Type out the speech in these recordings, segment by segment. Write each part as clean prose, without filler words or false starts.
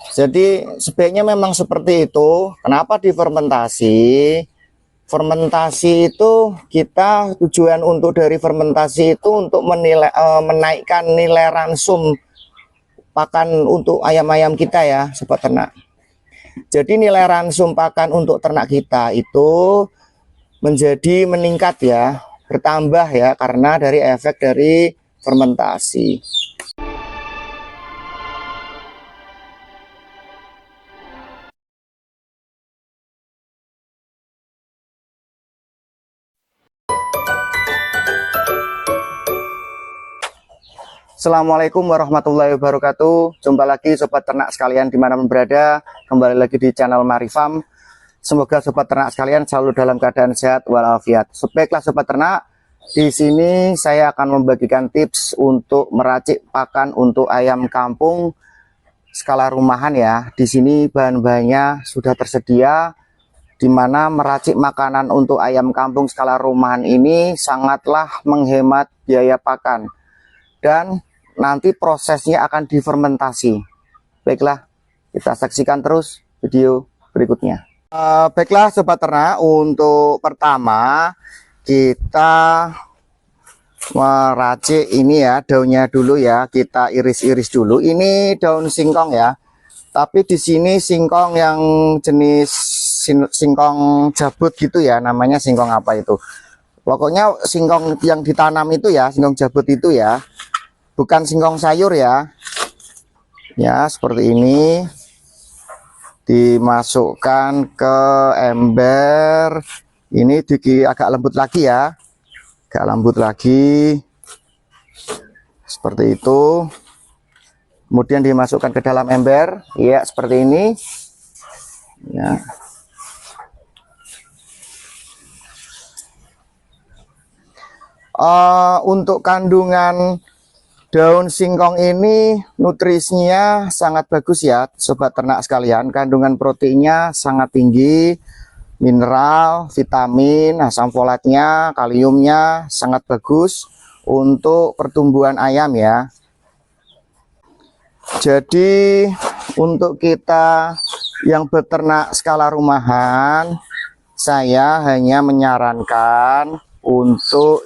Jadi sebaiknya memang seperti itu. Kenapa difermentasi? Fermentasi itu kita tujuan untuk dari fermentasi itu untuk menaikkan nilai ransum pakan untuk ayam-ayam kita ya, sobat ternak. Jadi nilai ransum pakan untuk ternak kita itu menjadi meningkat ya, bertambah ya karena dari efek dari fermentasi. Assalamualaikum warahmatullahi wabarakatuh. Jumpa lagi sobat ternak sekalian dimanapun berada. Kembali lagi di channel Marifam. Semoga sobat ternak sekalian selalu dalam keadaan sehat walafiat. Baiklah sobat ternak, di sini saya akan membagikan tips untuk meracik pakan untuk ayam kampung skala rumahan ya. Di sini bahan-bahannya sudah tersedia, di mana meracik makanan untuk ayam kampung skala rumahan ini sangatlah menghemat biaya pakan. Dan nanti prosesnya akan difermentasi. Baiklah, kita saksikan terus video berikutnya. Baiklah sobat ternak, untuk pertama kita meracik ini ya, daunnya dulu ya, kita iris-iris dulu. Ini daun singkong ya, tapi di sini singkong yang jenis singkong jabut gitu ya, namanya singkong apa itu, pokoknya singkong yang ditanam itu ya, singkong jabut itu ya, bukan singkong sayur ya. Ya, seperti ini. Dimasukkan ke ember. Ini agak lembut lagi ya. Agak lembut lagi. Seperti itu. Kemudian dimasukkan ke dalam ember. Ya, seperti ini. Ya. Untuk kandungan daun singkong ini nutrisinya sangat bagus ya sobat ternak sekalian. Kandungan proteinnya sangat tinggi, mineral, vitamin, asam folatnya, kaliumnya sangat bagus untuk pertumbuhan ayam ya. Jadi untuk kita yang beternak skala rumahan, saya hanya menyarankan untuk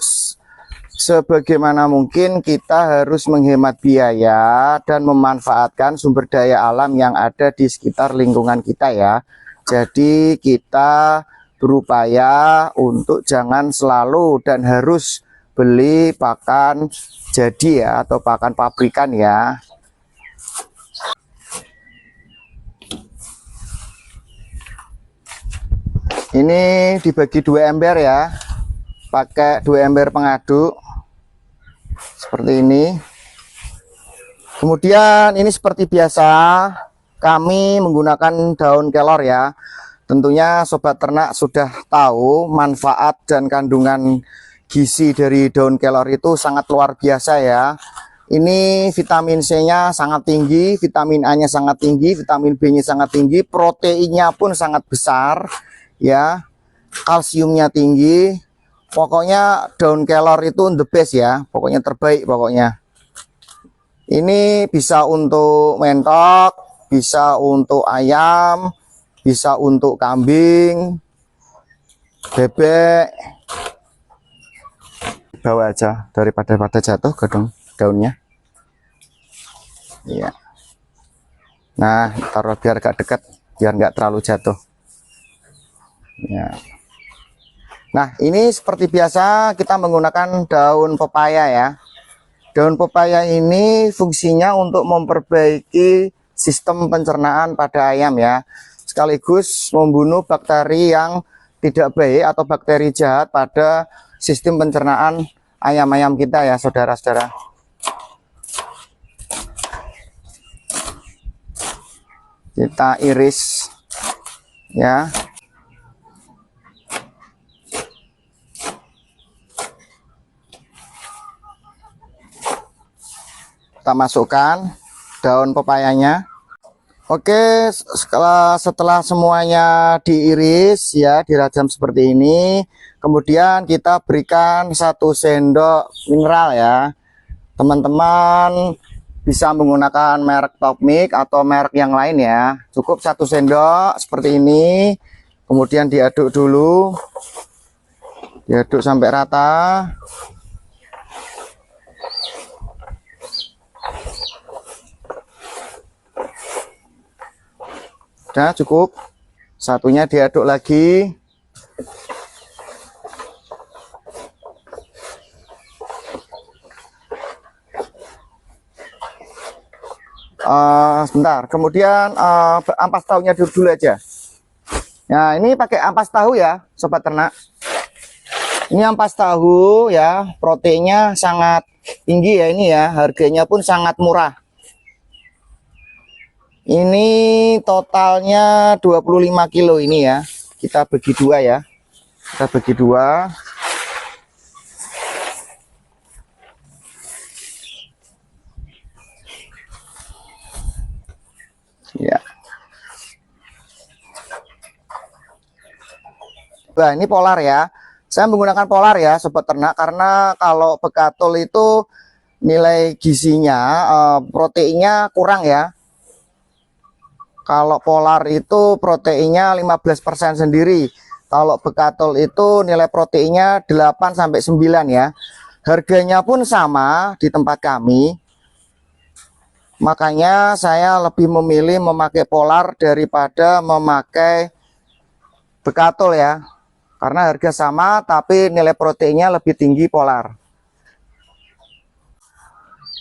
sebagaimana mungkin kita harus menghemat biaya dan memanfaatkan sumber daya alam yang ada di sekitar lingkungan kita ya. Jadi kita berupaya untuk jangan selalu dan harus beli pakan jadi ya, atau pakan pabrikan ya. Ini dibagi 2 ember ya, pakai 2 ember pengaduk seperti ini. Kemudian ini seperti biasa kami menggunakan daun kelor ya. Tentunya sobat ternak sudah tahu manfaat dan kandungan gizi dari daun kelor itu sangat luar biasa ya. Ini vitamin C nya sangat tinggi, vitamin A nya sangat tinggi, vitamin B nya sangat tinggi, proteinnya pun sangat besar ya, kalsiumnya tinggi. Pokoknya daun kelor itu the best ya, pokoknya terbaik pokoknya. Ini bisa untuk mentok, bisa untuk ayam, bisa untuk kambing, bebek. Bawa aja daripada jatuh ke daunnya. Iya. Nah, taruh biar agak dekat, biar nggak terlalu jatuh. Ya. Nah, ini seperti biasa kita menggunakan daun pepaya ya. Daun pepaya ini fungsinya untuk memperbaiki sistem pencernaan pada ayam ya. Sekaligus membunuh bakteri yang tidak baik atau bakteri jahat pada sistem pencernaan ayam-ayam kita ya, saudara-saudara. Kita iris ya. Kita masukkan daun pepayanya. Oke, setelah semuanya diiris ya, dirajam seperti ini, kemudian kita berikan 1 sendok mineral ya. Teman-teman bisa menggunakan merek Topmik atau merek yang lain ya. Cukup 1 sendok seperti ini, kemudian diaduk dulu, diaduk sampai rata. Udah cukup, satunya diaduk lagi. Sebentar, kemudian ampas tahunya dulu aja. Nah, ini pakai ampas tahu ya, sobat ternak. Ini ampas tahu ya, proteinnya sangat tinggi ya ini ya, harganya pun sangat murah. Ini totalnya 25 kilo ini ya. Kita bagi dua ya. Kita bagi dua. Ya. Nah, ini polar ya. Saya menggunakan polar ya, sobat ternak, karena kalau bekatul itu nilai gizinya, proteinnya kurang ya. Kalau polar itu proteinnya 15% sendiri. Kalau bekatul itu nilai proteinnya 8 sampai 9 ya. Harganya pun sama di tempat kami. Makanya saya lebih memilih memakai polar daripada memakai bekatul ya. Karena harga sama tapi nilai proteinnya lebih tinggi polar.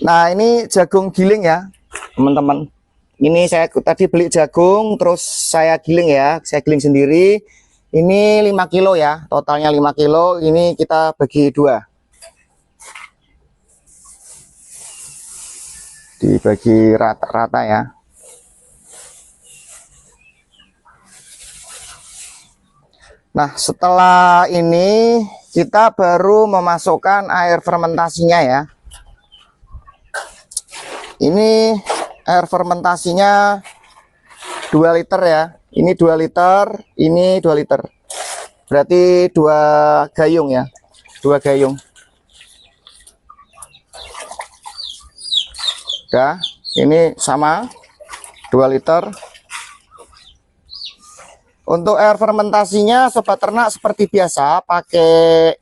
Nah, ini jagung giling ya, teman-teman. Ini saya tadi beli jagung terus saya giling ya. Saya giling sendiri. Ini 5 kilo ya, totalnya 5 kilo. Ini kita bagi dua. Dibagi rata-rata ya. Nah, setelah ini kita baru memasukkan air fermentasinya ya. Ini air fermentasinya 2 liter ya. Ini 2 liter, ini 2 liter. Berarti 2 gayung ya. 2 gayung. Ya, ini sama 2 liter. Untuk air fermentasinya sobat ternak seperti biasa pakai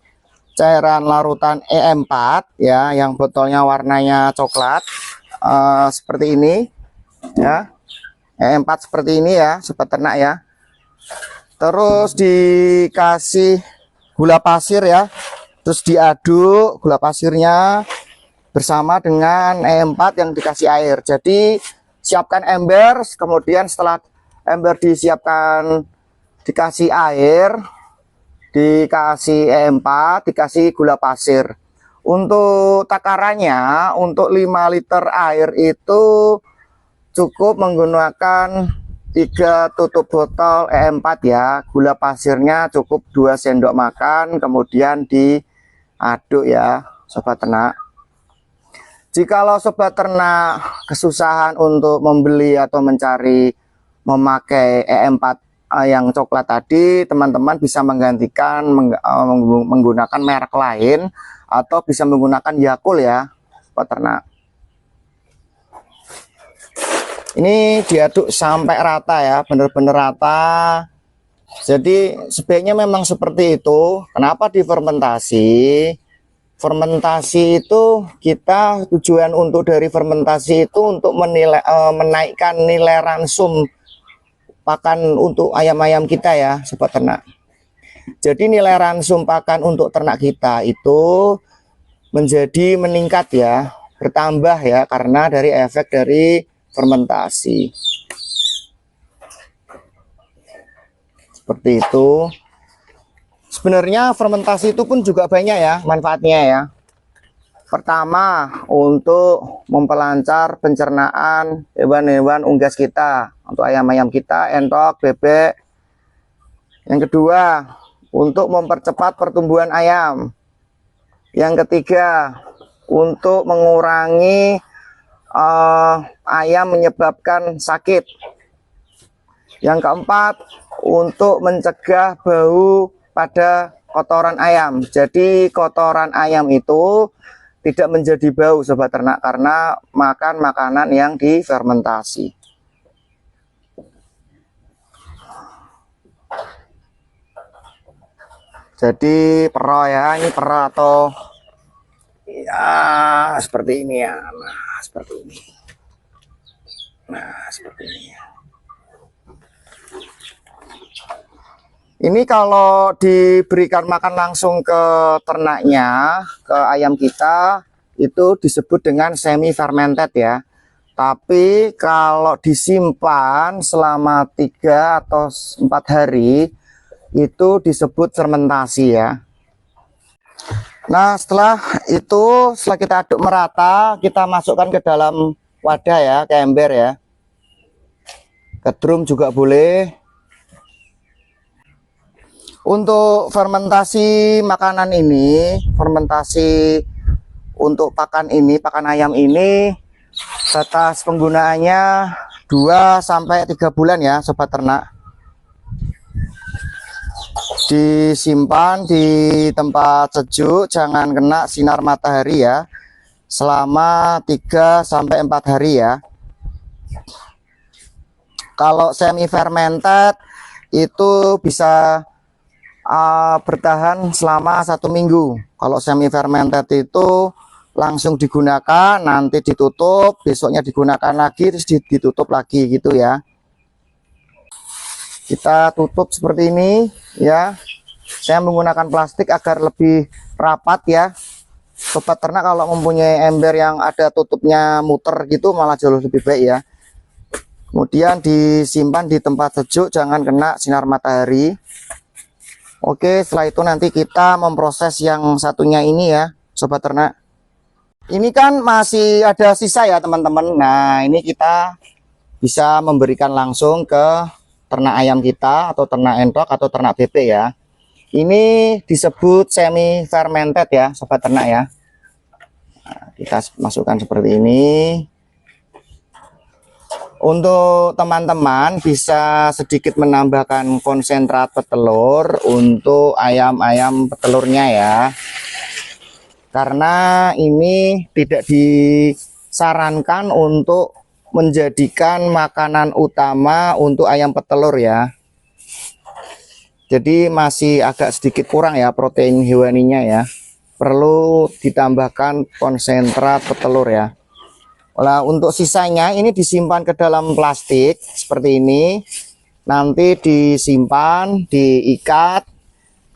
cairan larutan E4 ya, yang botolnya warnanya coklat seperti ini ya. E4 seperti ini ya sobat ternak ya. Terus dikasih gula pasir ya. Terus diaduk gula pasirnya bersama dengan E4 yang dikasih air. Jadi siapkan ember, kemudian setelah ember disiapkan dikasih air, dikasih E4, dikasih gula pasir. Untuk takarannya untuk 5 liter air itu cukup menggunakan 3 tutup botol E4 ya. Gula pasirnya cukup 2 sendok makan, kemudian diaduk ya sobat ternak. Jikalau sobat ternak kesusahan untuk membeli atau mencari memakai E4 yang coklat tadi, teman-teman bisa menggantikan menggunakan merek lain atau bisa menggunakan Yakult ya sobat ternak. Ini diaduk sampai rata ya, benar-benar rata. Jadi sebaiknya memang seperti itu. Kenapa difermentasi? Fermentasi itu kita tujuan untuk dari fermentasi itu untuk menaikkan nilai ransum pakan untuk ayam-ayam kita ya sobat ternak. Jadi nilai ransum pakan untuk ternak kita itu menjadi meningkat ya, bertambah ya, karena dari efek dari fermentasi. Seperti itu. Sebenarnya fermentasi itu pun juga banyak ya manfaatnya ya. Pertama, untuk memperlancar pencernaan hewan-hewan unggas kita, untuk ayam-ayam kita, entok, bebek. Yang kedua, untuk mempercepat pertumbuhan ayam. Yang ketiga, untuk mengurangi ayam menyebabkan sakit. Yang keempat, untuk mencegah bau pada kotoran ayam. Jadi kotoran ayam itu tidak menjadi bau sobat ternak karena makan makanan yang difermentasi. Jadi pero ya, ini pero atau ya seperti ini ya. Nah, seperti ini. Nah, seperti ini ya. Ini kalau diberikan makan langsung ke ternaknya, ke ayam kita, itu disebut dengan semi fermented ya. Tapi kalau disimpan selama 3 atau 4 hari, itu disebut fermentasi ya. Nah, setelah kita aduk merata, kita masukkan ke dalam wadah ya, ke ember ya. Ke drum juga boleh. Untuk fermentasi makanan ini, fermentasi untuk pakan ayam ini, batas penggunaannya 2 sampai 3 bulan ya sobat ternak. Disimpan di tempat sejuk, jangan kena sinar matahari ya, selama 3 sampai 4 hari ya. Kalau semi fermented itu bisa bertahan selama 1 minggu. Kalau semi fermented itu langsung digunakan, nanti ditutup, besoknya digunakan lagi, terus ditutup lagi gitu ya. Kita tutup seperti ini ya. Saya menggunakan plastik agar lebih rapat ya. Sobat ternak kalau mempunyai ember yang ada tutupnya muter gitu malah jauh lebih baik ya. Kemudian disimpan di tempat sejuk, jangan kena sinar matahari. Oke, setelah itu nanti kita memproses yang satunya ini ya sobat ternak. Ini kan masih ada sisa ya teman-teman. Nah, ini kita bisa memberikan langsung ke ternak ayam kita, atau ternak entok, atau ternak bebek ya. Ini disebut semi fermented ya sobat ternak ya. Nah, kita masukkan seperti ini. Untuk teman-teman bisa sedikit menambahkan konsentrat petelur untuk ayam-ayam petelurnya ya. Karena ini tidak disarankan untuk menjadikan makanan utama untuk ayam petelur ya. Jadi masih agak sedikit kurang ya protein hewaninya ya. Perlu ditambahkan konsentrat petelur ya. Nah, untuk sisanya ini disimpan ke dalam plastik seperti ini. Nanti disimpan, diikat.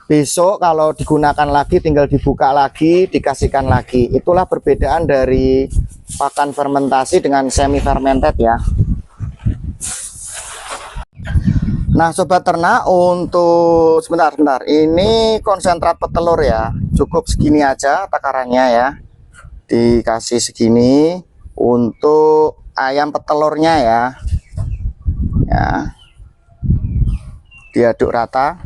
Besok kalau digunakan lagi tinggal dibuka lagi, dikasihkan lagi. Itulah perbedaan dari pakan fermentasi dengan semi fermented ya. Nah, sobat ternak, untuk sebentar. Ini konsentrat petelur ya. Cukup segini aja takarannya ya. Dikasih segini. Untuk ayam petelurnya ya, diaduk rata.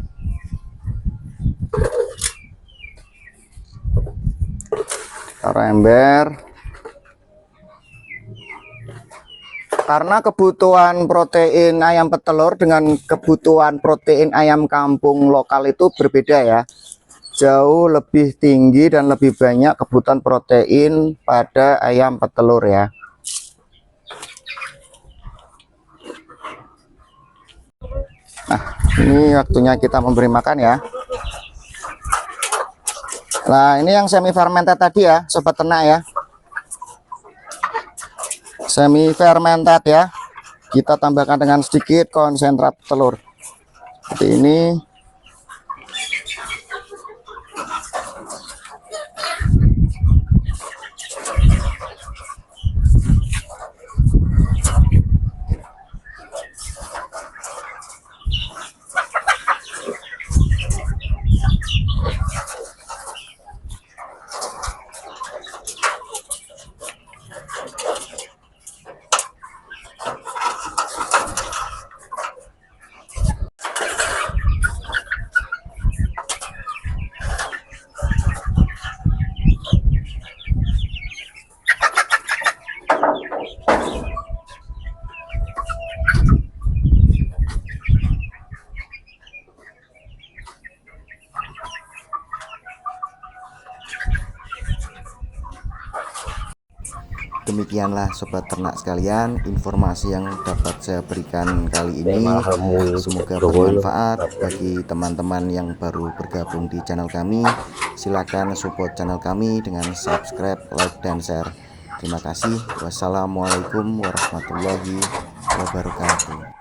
Taruh ember. Karena kebutuhan protein ayam petelur dengan kebutuhan protein ayam kampung lokal itu berbeda ya. Jauh lebih tinggi dan lebih banyak kebutuhan protein pada ayam petelur ya. Nah, ini waktunya kita memberi makan ya. Nah, ini yang semi fermented tadi ya sobat ternak ya. Semi fermented ya. Kita tambahkan dengan sedikit konsentrat telur seperti ini. demikianlah sobat ternak sekalian informasi yang dapat saya berikan kali ini. Semoga bermanfaat bagi teman-teman yang baru bergabung di channel kami. Silakan support channel kami dengan subscribe, like, dan share. Terima kasih. Wassalamualaikum warahmatullahi wabarakatuh.